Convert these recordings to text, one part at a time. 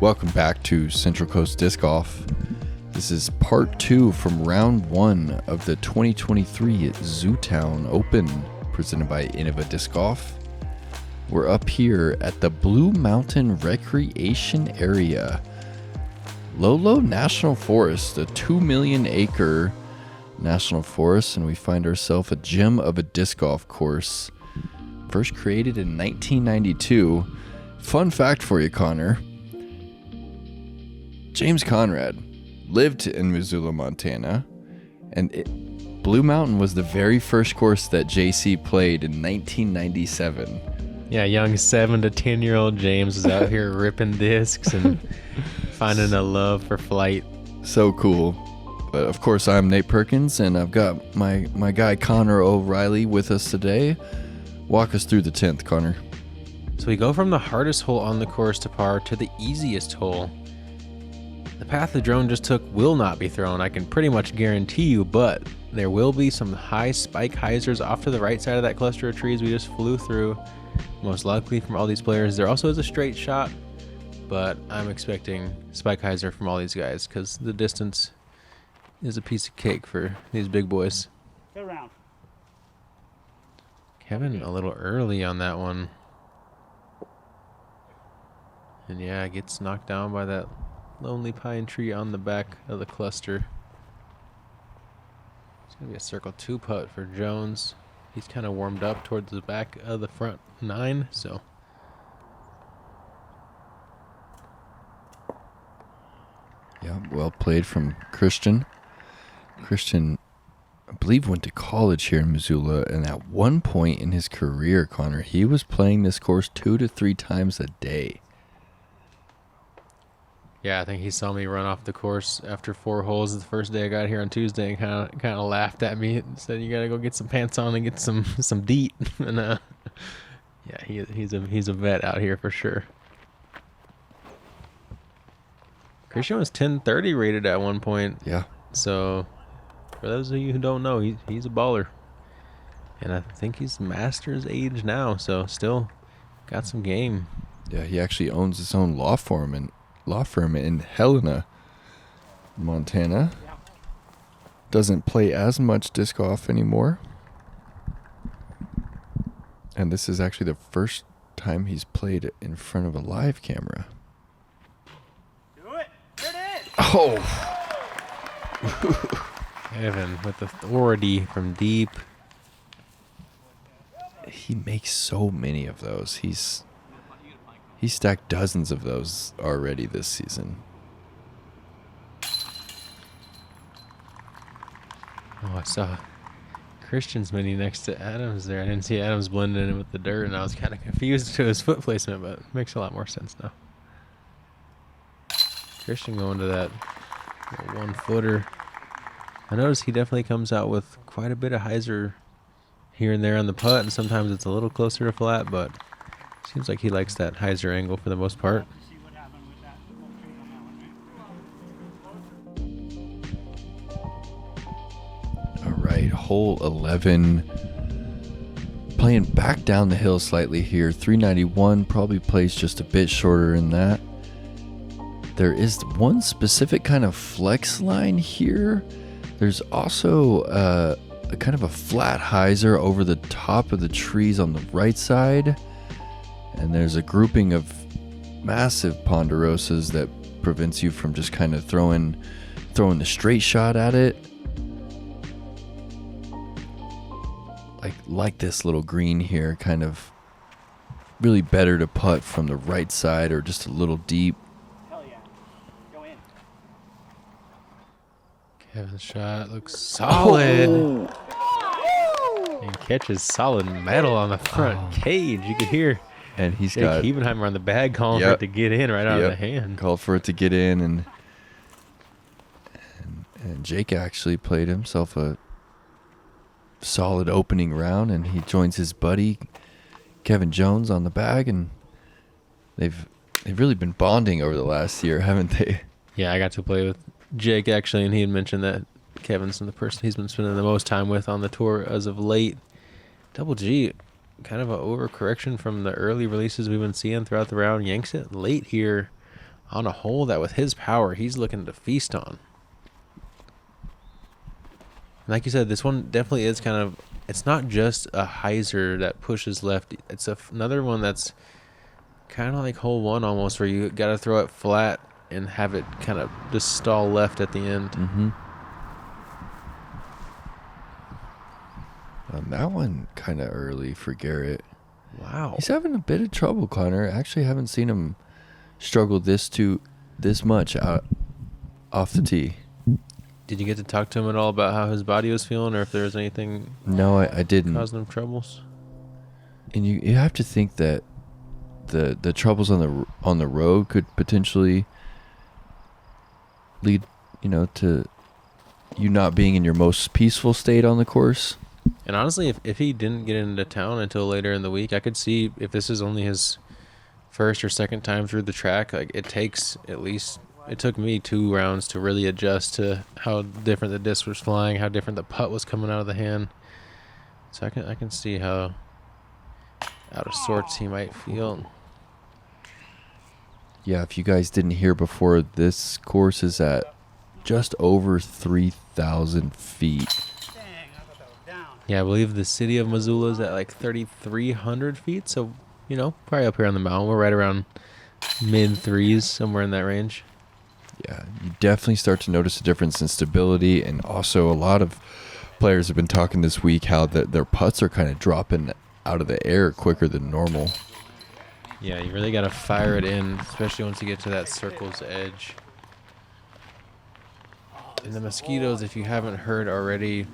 Welcome back to Central Coast Disc Golf. This is part 2 from round 1 of the 2023 Zootown Open presented by Innova Disc Golf. We're up here at the Blue Mountain Recreation Area, Lolo National Forest, a 2 million acre national forest, and we find ourselves a gem of a disc golf course. First created in 1992. Fun fact for you, Connor. James Conrad lived in Missoula, Montana, and Blue Mountain was the very first course that JC played in 1997. Yeah, young 7 to 10-year-old James is out here ripping discs and finding a love for flight. So cool. But of course, I'm Nate Perkins, and I've got my guy Connor O'Reilly with us today. Walk us through the 10th, Connor. So we go from the hardest hole on the course to par to the easiest hole. The path the drone just took will not be thrown, I can pretty much guarantee you, but there will be some high spike hyzers off to the right side of that cluster of trees we just flew through, most likely from all these players. There also is a straight shot, but I'm expecting spike hyzer from all these guys because the distance is a piece of cake for these big boys. Good round. Kevin a little early on that one. And yeah, gets knocked down by that lonely pine tree on the back of the cluster. It's going to be a circle 2 putt for Jones. He's kind of warmed up towards the back of the front 9, so. Yeah, well played from Christian. Christian, I believe, went to college here in Missoula, and at one point in his career, Connor, he was playing this course 2 to 3 times a day. Yeah, I think he saw me run off the course after 4 holes the first day I got here on Tuesday and kind of laughed at me and said, "You gotta go get some pants on and get some DEET." And yeah, he's a vet out here for sure. Christian was 1030 rated at one point. Yeah. So for those of you who don't know, he's a baller, and I think he's master's age now, so still got some game. Yeah, he actually owns his own law firm in Helena, Montana. Doesn't play as much disc golf anymore. And this is actually the first time he's played in front of a live camera. Do it. There it is. Oh! Evan with authority from deep. He makes so many of those. He stacked dozens of those already this season. Oh, I saw Christian's mini next to Adams there. I didn't see Adams blending in with the dirt, and I was kind of confused to his foot placement, but it makes a lot more sense now. Christian going to that 1-footer. I noticed he definitely comes out with quite a bit of hyzer here and there on the putt, and sometimes it's a little closer to flat, but seems like he likes that hyzer angle for the most part. All right, hole 11. Playing back down the hill slightly here. 391 probably plays just a bit shorter than that. There is one specific kind of flex line here. There's also a kind of a flat hyzer over the top of the trees on the right side. And there's a grouping of massive ponderosas that prevents you from just kind of throwing the straight shot at it. Like this little green here, kind of really better to putt from the right side or just a little deep. Hell yeah. Go in. Kevin's shot looks solid. Oh. And catches solid metal on the front cage. You could hear And he's Jake got Hebenheimer on the bag calling for it to get in right out of the hand. Called for it to get in, and Jake actually played himself a solid opening round, and he joins his buddy Kevin Jones on the bag, and they've really been bonding over the last year, haven't they? Yeah, I got to play with Jake actually, and he had mentioned that Kevin's the person he's been spending the most time with on the tour as of late. Double G, kind of an overcorrection from the early releases we've been seeing throughout the round. Yanks it late here on a hole that with his power, he's looking to feast on. Like you said, this one definitely is kind of, it's not just a hyzer that pushes left. It's another one that's kind of like hole 1 almost, where you got to throw it flat and have it kind of just stall left at the end. Mm-hmm. That one kind of early for Garrett. Wow. He's having a bit of trouble, Connor. Actually, haven't seen him struggle this much out off the tee. Did you get to talk to him at all about how his body was feeling, or if there was anything No, I didn't. causing him troubles? And you have to think that the troubles on the road could potentially lead, to you not being in your most peaceful state on the course. And honestly, if he didn't get into town until later in the week, I could see if this is only his first or second time through the track, like it took me 2 rounds to really adjust to how different the disc was flying, how different the putt was coming out of the hand. So I can see how out of sorts he might feel. Yeah, if you guys didn't hear before, this course is at just over 3,000 feet. Dang, I thought that was down. Yeah, I believe the city of Missoula is at like 3,300 feet. So, probably up here on the mountain. We're right around mid-3s, somewhere in that range. Yeah, you definitely start to notice a difference in stability, and also a lot of players have been talking this week how their putts are kind of dropping out of the air quicker than normal. Yeah, you really got to fire it in, especially once you get to that circle's edge. And the mosquitoes, if you haven't heard already,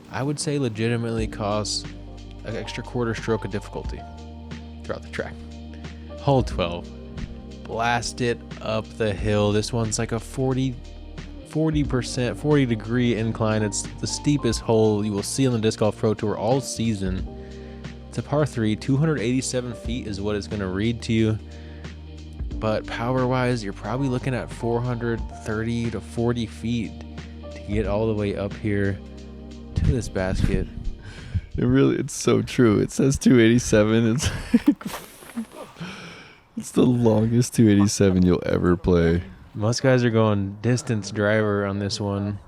I would say legitimately cause an extra quarter stroke of difficulty throughout the track. Hole 12. Blast it up the hill. This one's like a 40 degree incline. It's the steepest hole you will see on the Disc Golf Pro Tour all season. It's a par 3. 287 feet is what it's going to read to you. But power-wise, you're probably looking at 430 to 40 feet to get all the way up here to this basket. It's so true. It says 287. It's it's the longest 287 you'll ever play. Most guys are going distance driver on this one.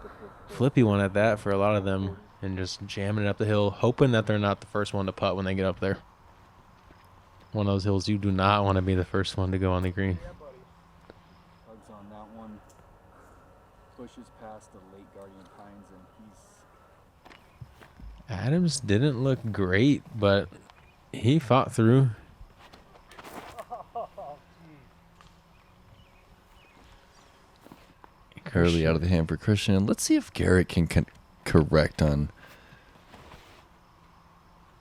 Flippy one at that for a lot of them. And just jamming it up the hill, hoping that they're not the first one to putt when they get up there. One of those hills you do not want to be the first one to go on the green. Hugs on that one. Pushes past the late Guardian Pines, and Adams didn't look great, but he fought through. Early out of the hand for Christian. And let's see if Garrett can correct on.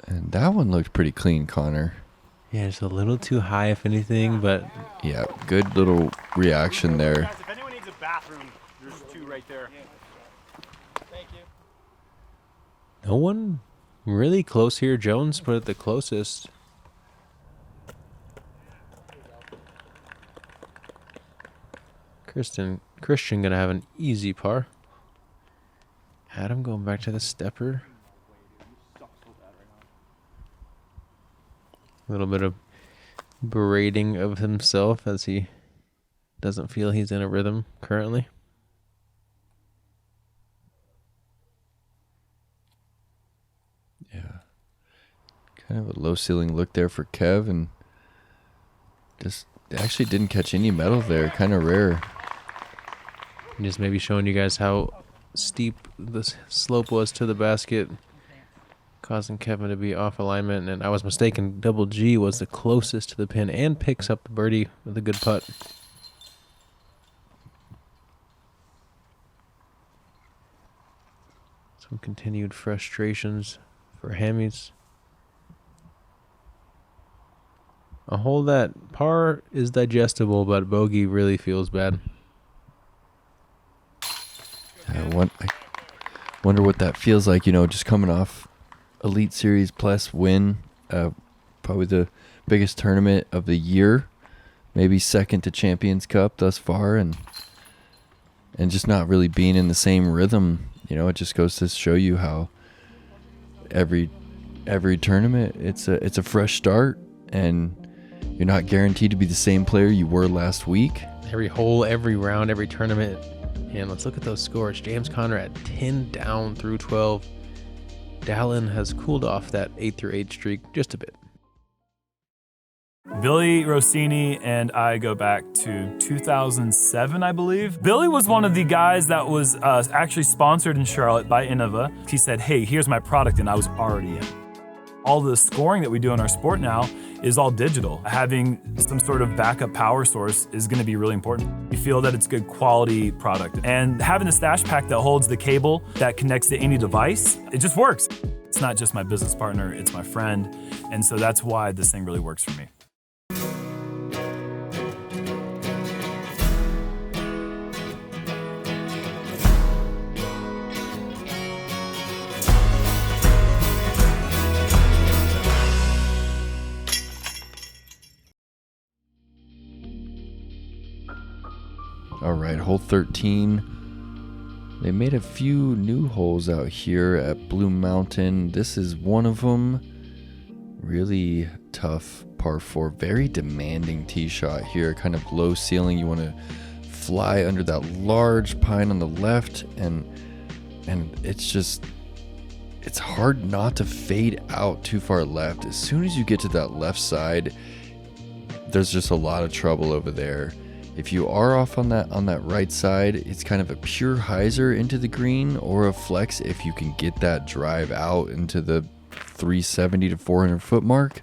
And that one looked pretty clean, Connor. Yeah, it's a little too high, if anything, but Yeah, good little reaction there. Guys, if anyone needs a bathroom, there's 2 right there. Thank you. no one really close here. Jones put it the closest. Christian gonna have an easy par. Adam going back to the stepper. A little bit of berating of himself as he doesn't feel he's in a rhythm currently. Yeah. Kind of a low ceiling look there for Kev, and just actually didn't catch any metal there. Kind of rare. And just maybe showing you guys how steep the slope was to the basket, causing Kevin to be off alignment. And I was mistaken. Double G was the closest to the pin and picks up the birdie with a good putt. Some continued frustrations for Hammies. A hole that par is digestible, but bogey really feels bad. I wonder what that feels like, just coming off Elite Series Plus win, probably the biggest tournament of the year, maybe second to Champions Cup thus far, and just not really being in the same rhythm. It just goes to show you how every tournament it's a fresh start, and You're not guaranteed to be the same player you were last week. Every hole, every round, every tournament. And let's look at those scores. James Conrad 10 down through 12. Dallin has cooled off that 8-through-8 streak just a bit. Billy Rossini and I go back to 2007, I believe. Billy was one of the guys that was actually sponsored in Charlotte by Innova. He said, hey, here's my product, and I was already in. All the scoring that we do in our sport now is all digital. Having some sort of backup power source is gonna be really important. We feel that it's good quality product. And having the stash pack that holds the cable that connects to any device, it just works. It's not just my business partner, it's my friend. And so that's why this thing really works for me. All right, hole 13. They made a few new holes out here at Blue Mountain. This is one of them. Really tough par 4. Very demanding tee shot here. Kind of low ceiling. You want to fly under that large pine on the left. And it's hard not to fade out too far left. As soon as you get to that left side, there's just a lot of trouble over there. If you are off on that right side, it's kind of a pure hyzer into the green or a flex if you can get that drive out into the 370 to 400 foot mark.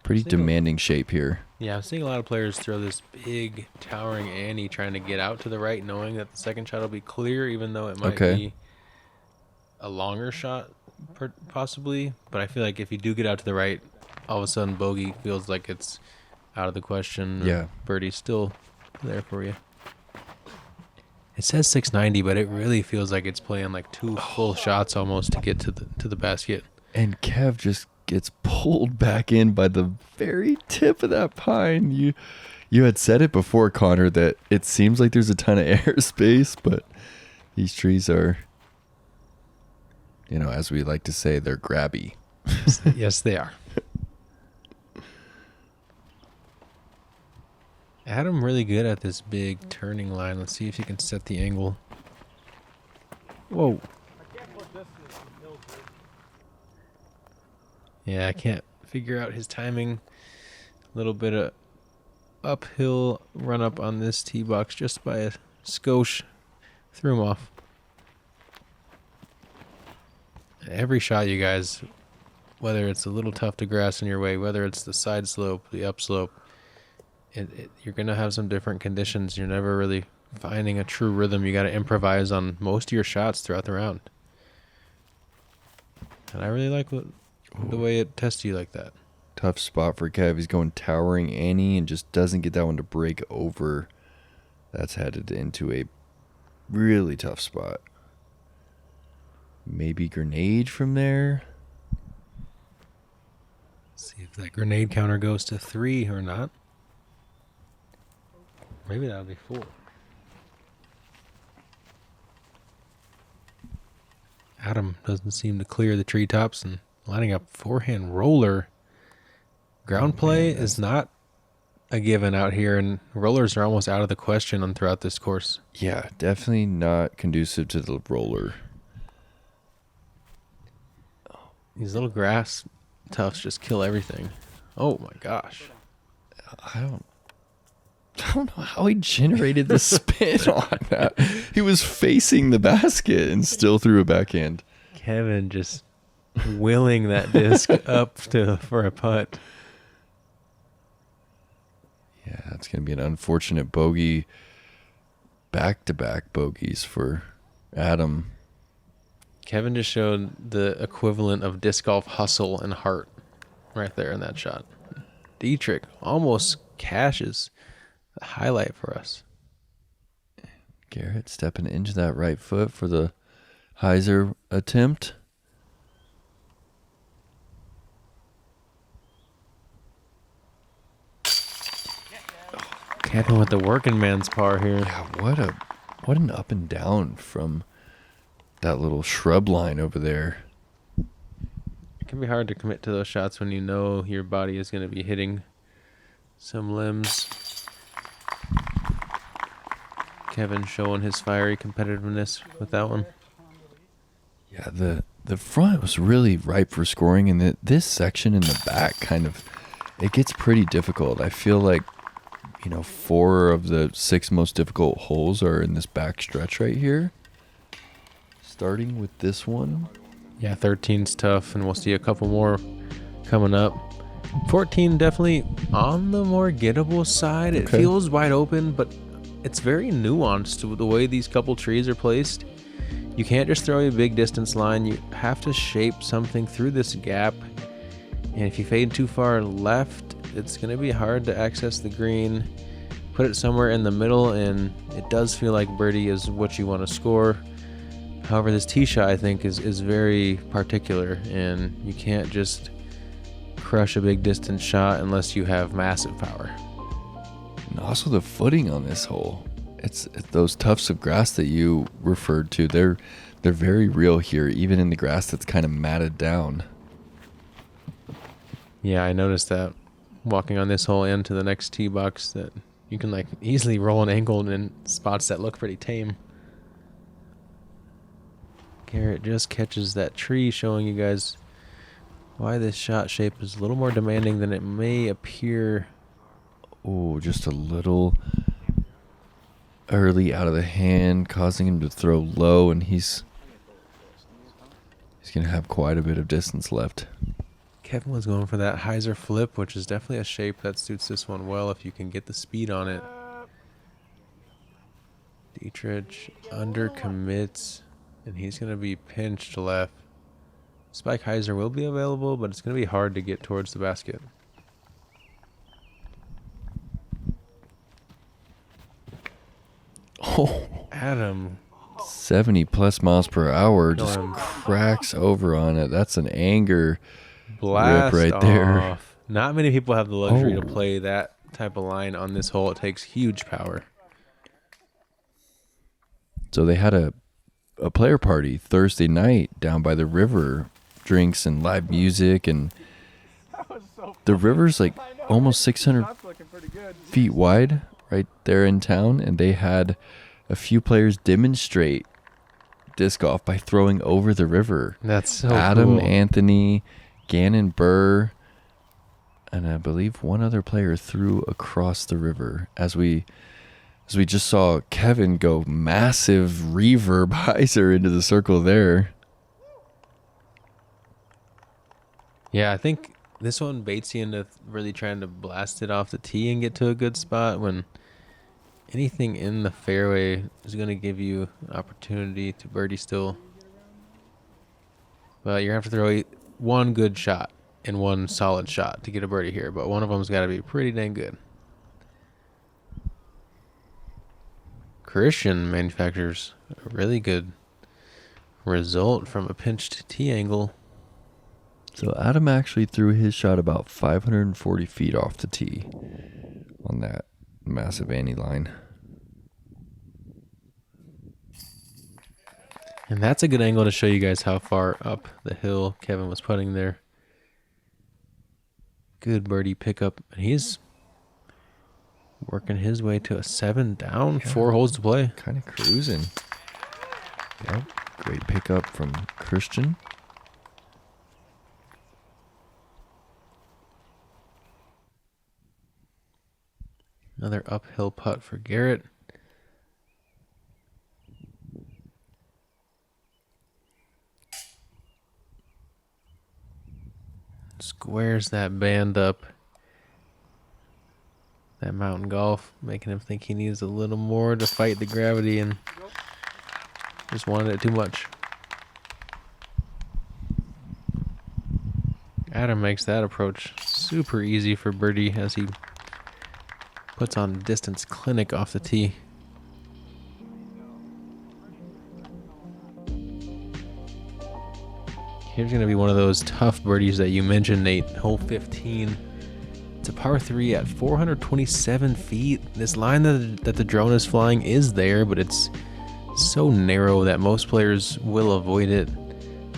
Pretty demanding shape here. Yeah, I'm seeing a lot of players throw this big towering Annie trying to get out to the right, knowing that the second shot will be clear, even though it might be a longer shot possibly. But I feel like if you do get out to the right, all of a sudden bogey feels like it's out of the question. Yeah. Birdie's still there for you. It says 690, but it really feels like it's playing like two full shots almost to get to the basket. And Kev just gets pulled back in by the very tip of that pine. You had said it before, Connor, that it seems like there's a ton of airspace, but these trees are, as we like to say, they're grabby. Yes, they are. Adam really good at this big turning line. Let's see if he can set the angle. Whoa. Yeah, I can't figure out his timing. A little bit of uphill run up on this tee box just by a skosh. Threw him off. Every shot, you guys, whether it's a little tough to grass in your way, whether it's the side slope, the upslope, you're going to have some different conditions. You're never really finding a true rhythm. You got to improvise on most of your shots throughout the round. And I really like the way it tests you like that. Tough spot for Kev. He's going towering Annie and just doesn't get that one to break over. That's headed into a really tough spot. Maybe grenade from there. See if that grenade counter goes to 3 or not. Maybe that'll be 4. Adam doesn't seem to clear the treetops and lining up forehand roller. Ground play is not a given out here, and rollers are almost out of the question throughout this course. Yeah, definitely not conducive to the roller. These little grass tufts just kill everything. Oh my gosh. I don't know how he generated the spin on that. He was facing the basket and still threw a backhand. Kevin just willing that disc up for a putt. Yeah, that's going to be an unfortunate bogey. Back-to-back bogeys for Adam. Kevin just showed the equivalent of disc golf hustle and heart right there in that shot. Dietrich almost cashes. The highlight for us. Garrett stepping into that right foot for the hyzer attempt. Kevin with the working man's par here. Yeah, what an up and down from that little shrub line over there. can be hard to commit to those shots when you know your body is going to be hitting some limbs. Kevin showing his fiery competitiveness with that one. Yeah, the front was really ripe for scoring, and this section in the back it gets pretty difficult. I feel like, 4 of the 6 most difficult holes are in this back stretch right here. Starting with this one. Yeah, 13's tough, and we'll see a couple more coming up. 14 definitely on the more gettable side. It feels wide open, but it's very nuanced to the way these couple trees are placed. You can't just throw a big distance line. You have to shape something through this gap. And if you fade too far left, it's going to be hard to access the green. Put it somewhere in the middle, and it does feel like birdie is what you want to score. However, this tee shot, I think, is very particular, and you can't just crush a big distance shot unless you have massive power. And also the footing on this hole. It's those tufts of grass that you referred to. They're very real here, even in the grass that's kind of matted down. Yeah, I noticed that walking on this hole and to the next tee box that you can like easily roll an angle in spots that look pretty tame. Garrett just catches that tree, showing you guys why this shot shape is a little more demanding than it may appear. Oh, just a little early out of the hand, causing him to throw low, and he's going to have quite a bit of distance left. Kevin was going for that hyzer flip, which is definitely a shape that suits this one well if you can get the speed on it. Dietrich under commits, and he's going to be pinched left. Spike hyzer will be available, but it's going to be hard to get towards the basket. Oh, Adam 70 plus miles per hour just Going cracks over on it. That's an anger blast rip right there. off. Not many people have the luxury Oh. to play that type of line on this hole. It takes huge power. So they had a player party Thursday night down by the river, drinks and live music, and the river's like almost 600 feet wide right there in town, and they had a few players demonstrate disc golf by throwing over the river. That's so Adam, cool. Anthony, Gannon Burr, and I believe one other player threw across the river as we just saw Kevin go massive reverb hyzer into the circle there. Yeah, I think this one baits you into really trying to blast it off the tee and get to a good spot when anything in the fairway is going to give you an opportunity to birdie still. But you're going to have to throw one good shot and one solid shot to get a birdie here, but one of them's got to be pretty dang good. Christian manufactures a really good result from a pinched tee angle. So Adam actually threw his shot about 540 feet off the tee on that massive ante line. And that's a good angle to show you guys how far up the hill Kevin was putting there. Good birdie pickup. And he's working his way to a 7 down, 4 holes to play. Kind of cruising. Yep. Great pickup from Christian. Another uphill putt for Garrett. Squares that band up. That mountain golf, making him think he needs a little more to fight the gravity and just wanted it too much. Adam makes that approach super easy for birdie as he puts on distance clinic off the tee. Here's going to be one of those tough birdies that you mentioned, Nate. Hole 15. It's a par 3 at 427 feet. This line that the drone is flying is there, but it's so narrow that most players will avoid it.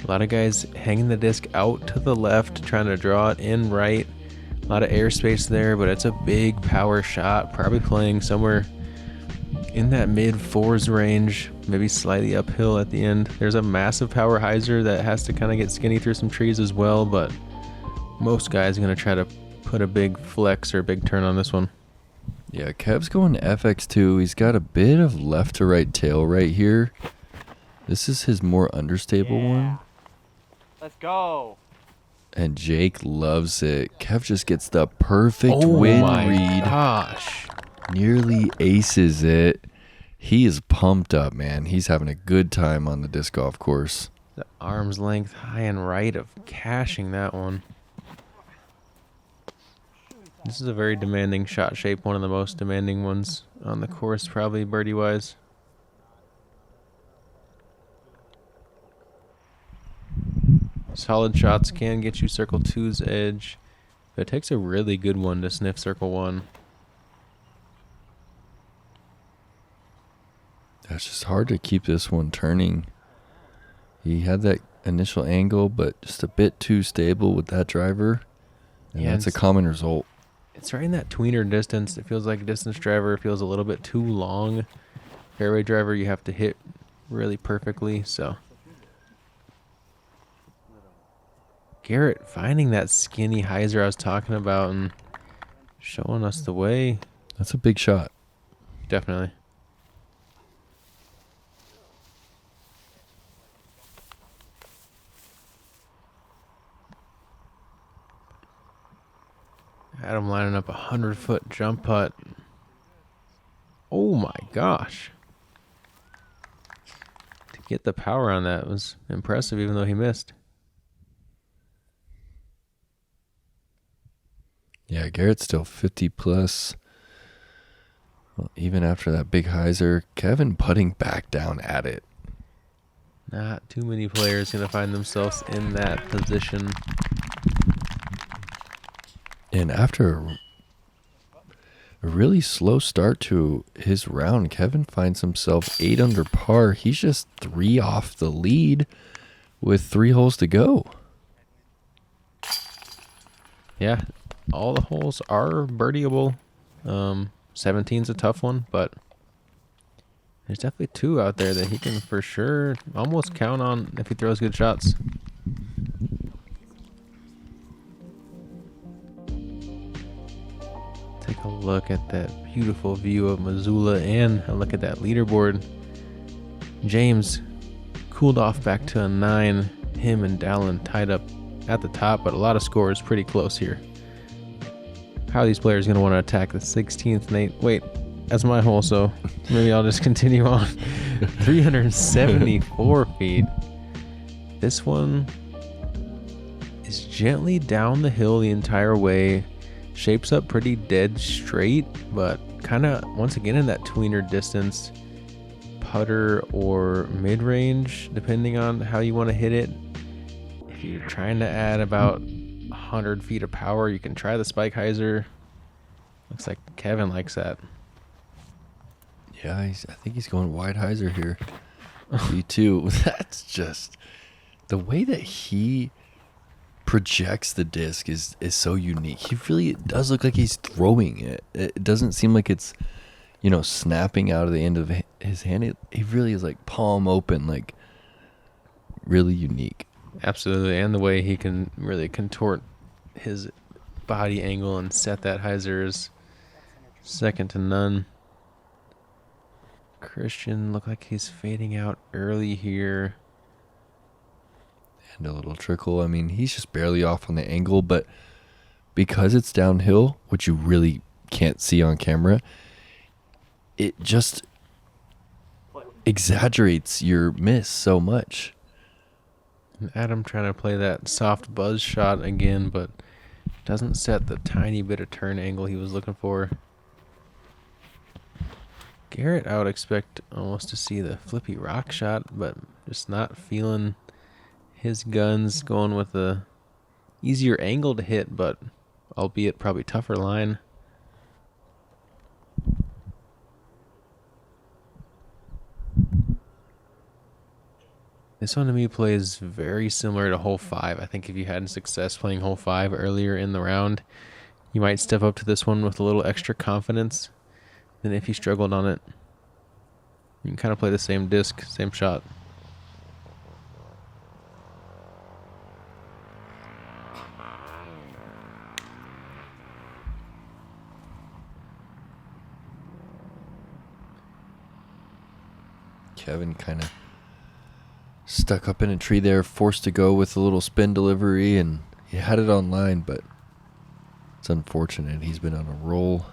A lot of guys hanging the disc out to the left, trying to draw it in right. A lot of airspace there, but it's a big power shot. Probably playing somewhere in that mid-4s range, maybe slightly uphill at the end. There's a massive power hyzer that has to kind of get skinny through some trees as well, but most guys are going to try to put a big flex or a big turn on this one. Yeah, Kev's going to FX2. He's got a bit of left to right tail right here. This is his more understable one. Let's go. And Jake loves it. Kev just gets the perfect wind read. Gosh. Nearly aces it. He is pumped up, man. He's having a good time on the disc golf course. The arm's length high and right of cashing that one. This is a very demanding shot shape, one of the most demanding ones on the course, probably birdie-wise. Solid shots can get you circle 2's edge, but it takes a really good one to sniff circle 1. It's just hard to keep this one turning. He had that initial angle, but just a bit too stable with that driver. And Yeah, that's a common result. It's right in that tweener distance. It feels like a distance driver. It feels a little bit too long. Fairway driver, you have to hit really perfectly, so. Garrett finding that skinny hyzer I was talking about and showing us the way. That's a big shot. Definitely. Adam lining up a 100-foot jump putt. Oh my gosh. To get the power on that was impressive, even though he missed. Yeah, Garrett's still 50 plus. Well, even after that big hyzer, Kevin putting back down at it. Not too many players going to find themselves in that position. And after a really slow start to his round, Kevin finds himself 8 under par. He's just 3 off the lead with 3 holes to go. Yeah, all the holes are birdieable. 17's a tough one, but there's definitely 2 out there that he can for sure almost count on if he throws good shots. Take a look at that beautiful view of Missoula and a look at that leaderboard. James cooled off back to a 9. Him and Dallin tied up at the top, but a lot of scores pretty close here. How are these players going to want to attack the 16th and 8th? Wait, that's my hole, so maybe I'll just continue on. 374 feet. This one is gently down the hill the entire way. Shapes up pretty dead straight, but kind of, once again, in that tweener distance. Putter or mid-range, depending on how you want to hit it. If you're trying to add about 100 feet of power, you can try the spike hyzer. Looks like Kevin likes that. Yeah, I think he's going wide hyzer here. Me too. That's just the way that he projects the disc is so unique. He really does look like he's throwing it. It doesn't seem like it's, snapping out of the end of his hand. He really is like palm open, like really unique. Absolutely, and the way he can really contort his body angle and set that hyzer is second to none. Christian looked like he's fading out early here. And a little trickle. I mean, he's just barely off on the angle, but because it's downhill, which you really can't see on camera, it just exaggerates your miss so much. Adam trying to play that soft buzz shot again, but doesn't set the tiny bit of turn angle he was looking for. Garrett, I would expect almost to see the flippy rock shot, but just not feeling his guns, going with a easier angle to hit, but albeit probably tougher line. This one to me plays very similar to hole 5. I think if you had success playing hole 5 earlier in the round, you might step up to this one with a little extra confidence than if you struggled on it. You can kind of play the same disc, same shot. Kevin kind of stuck up in a tree there, forced to go with a little spin delivery, and he had it on line, but it's unfortunate. He's been on a roll.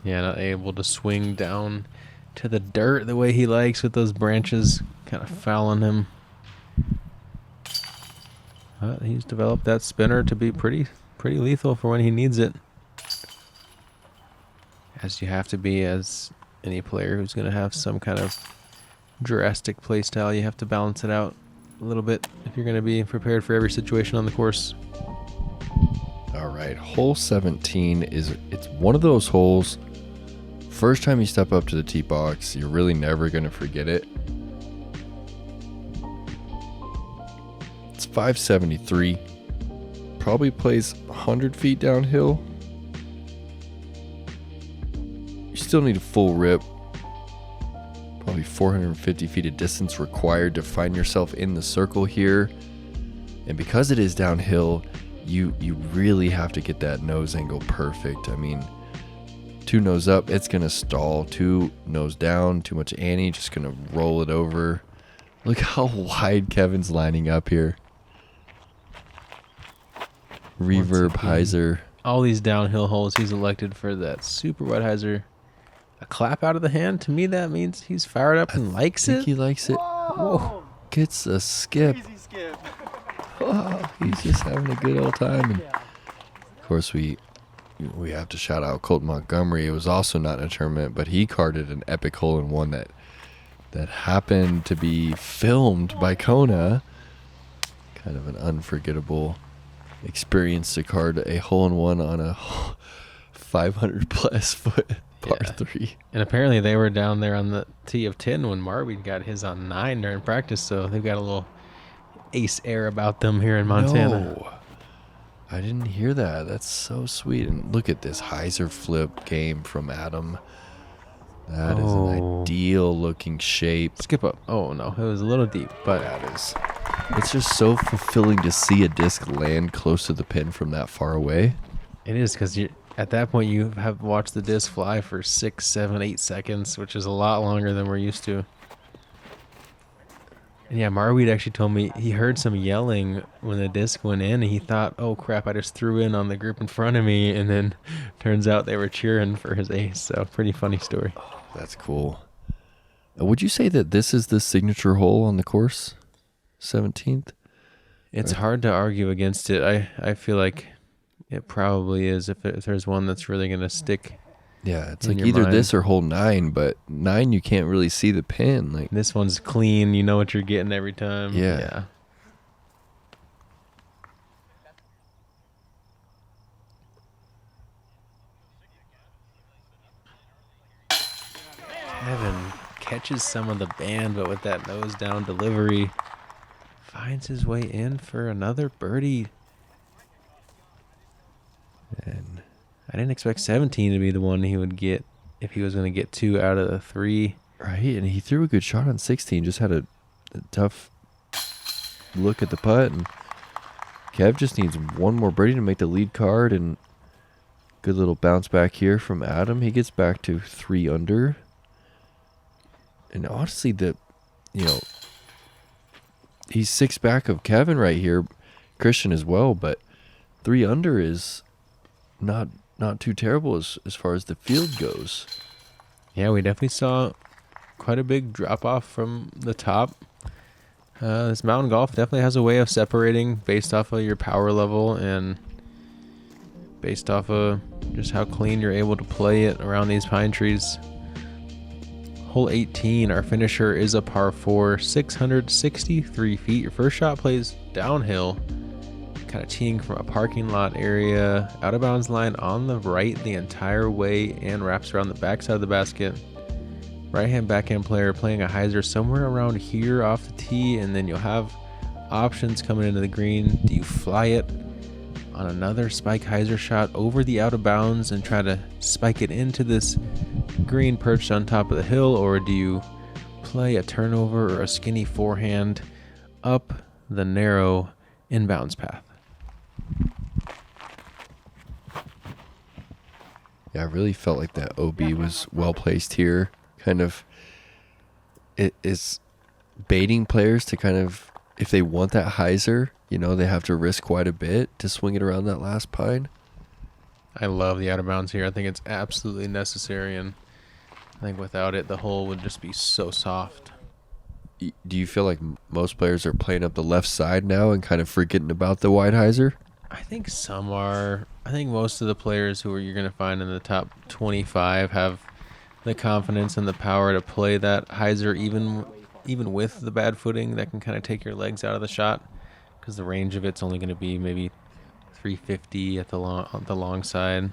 Yeah, not able to swing down to the dirt the way he likes with those branches kind of fouling him. But he's developed that spinner to be pretty lethal for when he needs it. As you have to be as any player who's going to have some kind of drastic play style. You have to balance it out a little bit if you're going to be prepared for every situation on the course. All right, hole 17 it's one of those holes. First time you step up to the tee box, you're really never going to forget it. It's 573. Probably plays 100 feet downhill. You still need a full rip. Probably 450 feet of distance required to find yourself in the circle here. And because it is downhill, you really have to get that nose angle perfect. I mean, 2 nose up, it's going to stall. 2 nose down, too much ante, just going to roll it over. Look how wide Kevin's lining up here. Reverb hyzer. All these downhill holes, he's elected for that super wide hyzer. A clap out of the hand, to me that means he's fired up and likes I it. think he likes it. Whoa! Gets a skip. Easy skip. Oh, he's just having a good old time. And of course, we have to shout out Colton Montgomery. It was also not in a tournament, but he carded an epic hole-in-one that happened to be filmed by Kona. Kind of an unforgettable experience to card a hole-in-one on a 500-plus foot par 3. And apparently they were down there on the tee of 10 when Marby got his on 9 during practice, so they've got a little ace air about them here in Montana. No, I didn't hear that. That's so sweet. And look at this hyzer flip game from Adam. That is an ideal looking shape. Skip up. Oh, no. It was a little deep, but That is. It's just so fulfilling to see a disc land close to the pin from that far away. it is because at that point you have watched the disc fly for 6, 7, 8 seconds, which is a lot longer than we're used to. And yeah, Marweed actually told me he heard some yelling when the disc went in, and he thought, oh crap, I just threw in on the group in front of me, and then turns out they were cheering for his ace. So pretty funny story. Oh, that's cool. Would you say that this is the signature hole on the course? 17th? It's hard to argue against it. I feel like it probably is if there's one that's really going to stick. Yeah, it's in like your either mind. this or hole 9, but 9 you can't really see the pin. Like, This one's clean. You know what you're getting every time. Yeah. Kevin catches some of the band, but with that nose down delivery, finds his way in for another birdie. and I didn't expect 17 to be the one he would get if he was going to get 2 out of the 3. right, and he threw a good shot on 16. Just had a tough look at the putt, and Kev just needs one more birdie to make the lead card, and good little bounce back here from Adam. He gets back to 3 under. And honestly, he's 6 back of Kevin right here, Christian as well, but 3 under is not too terrible as far as the field goes. Yeah, we definitely saw quite a big drop off from the top. This mountain golf definitely has a way of separating based off of your power level and based off of just how clean you're able to play it around these pine trees. Hole 18, our finisher is a par 4, 663 feet. Your first shot plays downhill, kind of teeing from a parking lot area, out of bounds line on the right the entire way, and wraps around the backside of the basket. right-hand backhand player playing a hyzer somewhere around here off the tee, and then you'll have options coming into the green. Do you fly it on another spike hyzer shot over the out of bounds and try to spike it into this green perched on top of the hill, or do you play a turnover or a skinny forehand up the narrow inbounds path? Yeah, I really felt like that OB was well placed here. Kind of, it is baiting players to kind of, if they want that hyzer, you know, they have to risk quite a bit to swing it around that last pine. I love the out of bounds here. I think it's absolutely necessary, and I think without it, the hole would just be so soft. Do you feel like most players are playing up the left side now and kind of forgetting about the wide hyzer? I think some are. I think most of the players who you're going to find in the top 25 have the confidence and the power to play that hyzer even with the bad footing that can kind of take your legs out of the shot, because the range of it's only going to be maybe 350 at the long side.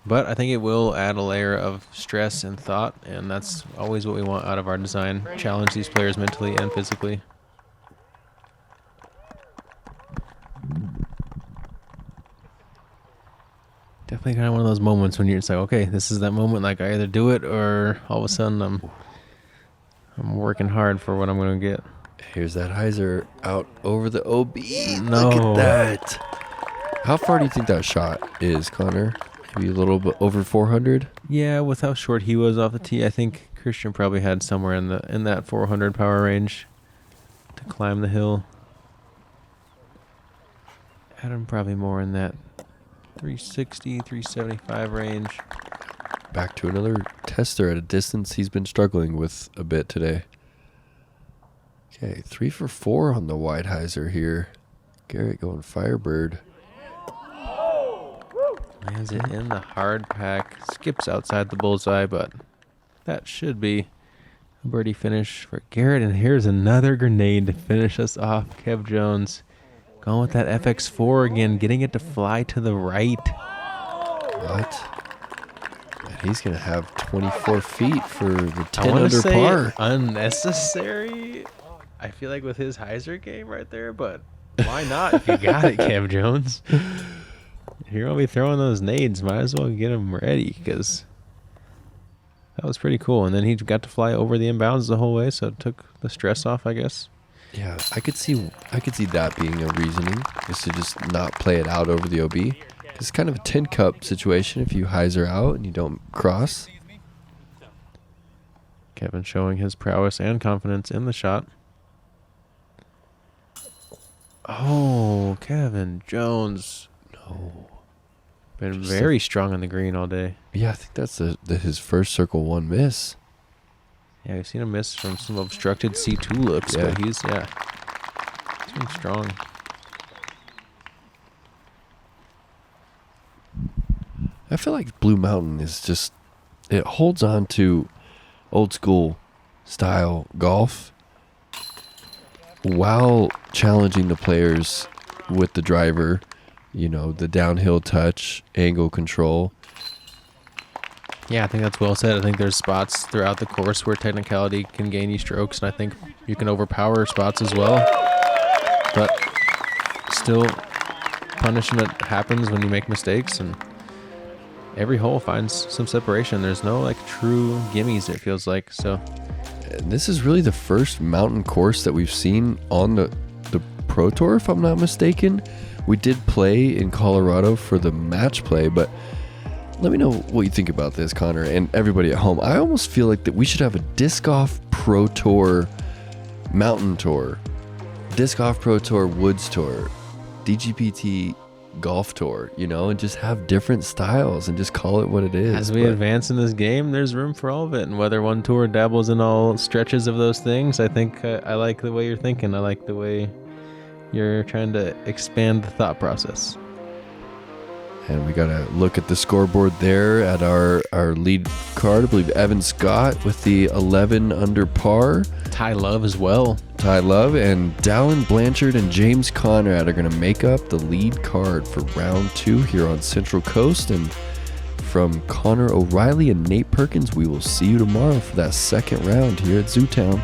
But I think it will add a layer of stress and thought, and that's always what we want out of our design. Challenge these players mentally and physically. Definitely kind of one of those moments when you're just like, okay, this is that moment. Like, I either do it or all of a sudden I'm working hard for what I'm going to get. Here's that hyzer out over the OB. No. Look at that. How far do you think that shot is, Connor? Maybe a little bit over 400? Yeah, with how short he was off the tee, I think Christian probably had somewhere in that 400 power range to climb the hill. Adam probably more in that 360, 375 range. Back to another tester at a distance he's been struggling with a bit today. Okay, 3 for 4 on the wide hyzer here. Garrett going Firebird. Lands it in the hard pack. Skips outside the bullseye, but that should be a birdie finish for Garrett. And here's another grenade to finish us off. Kev Jones going with that FX4 again, getting it to fly to the right. What? And he's going to have 24 feet for the 10 I want to under say par. unnecessary. I feel like with his hyzer game right there, but why not if you got it, Kev Jones? If you're going to be throwing those nades, might as well get them ready, because that was pretty cool. And then he got to fly over the inbounds the whole way, so it took the stress off, I guess. Yeah, I could see that being a reasoning, is to just not play it out over the OB. It's kind of a tin cup situation if you hyzer out and you don't cross. Kevin showing his prowess and confidence in the shot. Oh, Kevin Jones. No. Been very strong on the green all day. Yeah, I think that's his first circle one miss. Yeah, we've seen him miss from some obstructed C2 looks, Yeah. but he's been strong. I feel like Blue Mountain is just, it holds on to old school style golf while challenging the players with the driver, you know, the downhill touch, angle control. Yeah, I think that's well said. I think there's spots throughout the course where technicality can gain you strokes, and I think you can overpower spots as well. But still, punishment happens when you make mistakes, and every hole finds some separation. There's no like true gimmies, it feels like. So, And this is really the first mountain course that we've seen on the Pro Tour, if I'm not mistaken. We did play in Colorado for the match play, but let me know what you think about this, Connor, and everybody at home. I almost feel like that we should have a Disc Golf Pro Tour Mountain Tour, Disc Golf Pro Tour Woods Tour, DGPT Golf Tour, you know, and just have different styles and just call it what it is. as we advance in this game, there's room for all of it. And whether one tour dabbles in all stretches of those things, I think I like the way you're thinking. I like the way you're trying to expand the thought process. And we got to look at the scoreboard there at our lead card. I believe Evan Scott with the 11 under par. Ty Love as well. Ty Love and Dallin Blanchard and James Conrad are going to make up the lead card for round 2 here on Central Coast. And from Connor O'Reilly and Nate Perkins. We will see you tomorrow for that second round here at Zootown.